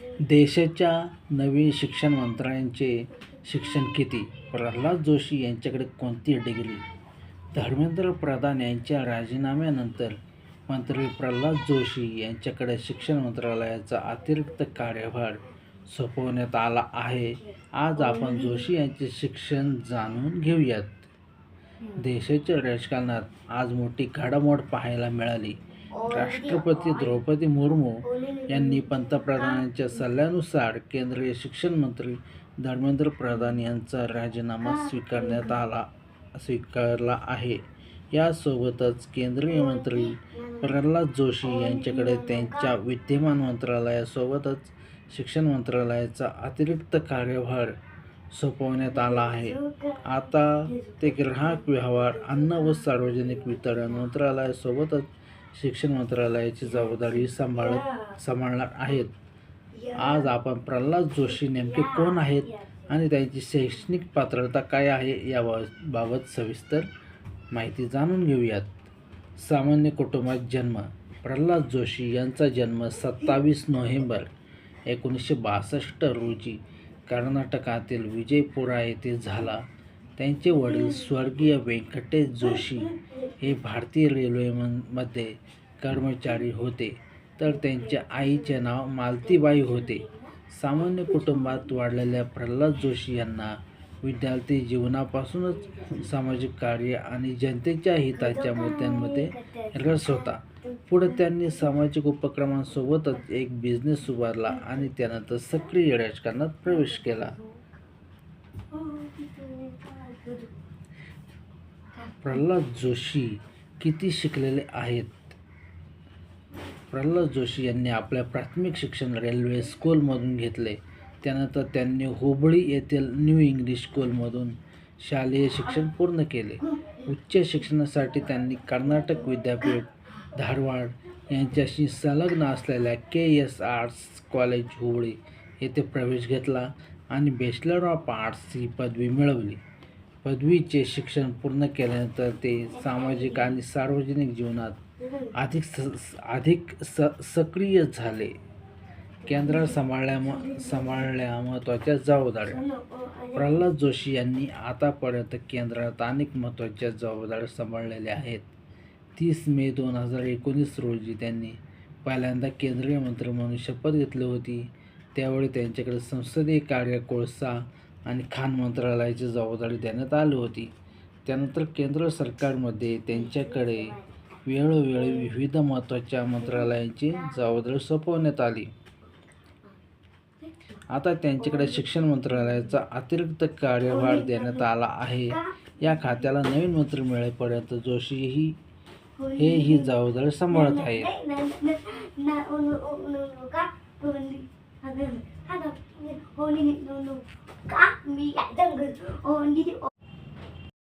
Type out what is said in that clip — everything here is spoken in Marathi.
देशाच्या नवीन शिक्षण मंत्र्यांचे शिक्षण किती? प्रल्हाद जोशी यांच्याकडे कोणती डिग्री? धर्मेंद्र प्रधान यांच्या राजीनाम्यानंतर मंत्री प्रल्हाद जोशी यांच्याकडे शिक्षण मंत्रालयाचा अतिरिक्त कार्यभार सोपवण्यात आला आहे. आज आपण जोशी यांचे शिक्षण जाणून घेऊयात. देशाच्या राजकारणात आज मोठी घडामोड पाहायला मिळाली. राष्ट्रपती द्रौपदी मुर्मू यांनी पंतप्रधानांच्या सल्ल्यानुसार केंद्रीय शिक्षण मंत्री धर्मेंद्र प्रधान यांचा राजीनामा स्वीकारला आहे. यासोबतच केंद्रीय मंत्री प्रल्हाद जोशी यांच्याकडे त्यांच्या विद्यमान मंत्रालयासोबतच शिक्षण मंत्रालयाचा अतिरिक्त कार्यभार सोपवण्यात आला आहे. आता ते ग्राहक व्यवहार, अन्न व सार्वजनिक वितरण मंत्रालयासोबतच शिक्षण मंत्रालयाची जबाबदारी सांभाळणार आहेत. आज आपण प्रल्हाद जोशी नेमके कोण आहेत आणि त्यांची शैक्षणिक पात्रता काय आहे याबाबत सविस्तर माहिती जाणून घेऊयात. सामान्य कुटुंबात जन्म. प्रल्हाद जोशी यांचा जन्म 27 नोव्हेंबर 1962 रोजी कर्नाटकातील विजयपुरा येथे झाला. त्यांचे वडील स्वर्गीय व्यंकटेश जोशी हे भारतीय रेल्वेमध्ये कर्मचारी होते, तर त्यांच्या आईचे नाव मालतीबाई होते. सामान्य कुटुंबात वाढलेल्या प्रल्हाद जोशी यांना विद्यार्थी जीवनापासूनच सामाजिक कार्य आणि जनतेच्या हिताच्या मुद्द्यांमध्ये रस होता. पुढे त्यांनी सामाजिक उपक्रमांसोबतच एक बिझनेस उभारला आणि त्यानंतर सक्रिय राजकारणात प्रवेश केला. प्रल्हाद जोशी किती शिकलेले आहेत? प्रल्हाद जोशी यांनी आपले प्राथमिक शिक्षण रेल्वे स्कूलमधून घेतले. त्यानंतर त्यांनी हुबळी येथील न्यू इंग्लिश स्कूलमधून शालेय शिक्षण पूर्ण केले. उच्च शिक्षणासाठी त्यांनी कर्नाटक विद्यापीठ, धारवाड यांच्याशी संलग्न असलेल्या के.एस. आर्ट्स कॉलेज हुबळी येथे प्रवेश घेतला आणि बॅचलर ऑफ आर्ट्स ही पदवी मिळवली. पदवीचे शिक्षण पूर्ण केल्यानंतर ते सामाजिक आणि सार्वजनिक जीवनात अधिक सक्रिय झाले. केंद्रात सांभाळल्या महत्त्वाच्या जबाबदाऱ्या. प्रल्हाद जोशी यांनी आतापर्यंत केंद्रात अनेक महत्त्वाच्या जबाबदाऱ्या सांभाळलेल्या आहेत. 30 मे 2019 रोजी त्यांनी पहिल्यांदा केंद्रीय मंत्री म्हणून शपथ घेतली होती. त्यावेळी त्यांच्याकडे संसदीय कार्य, कोळसा आणि खाण मंत्रालयाची जबाबदारी देण्यात आली होती. त्यानंतर केंद्र सरकारमध्ये त्यांच्याकडे वेळोवेळी विविध महत्त्वाच्या मंत्रालयांची जबाबदारी सोपवण्यात आली. आता त्यांच्याकडे शिक्षण मंत्रालयाचा अतिरिक्त कार्यभार देण्यात आला आहे. या खात्याला नवीन मंत्री मिळेपर्यंत जोशी ही जबाबदारी सांभाळत आहेत.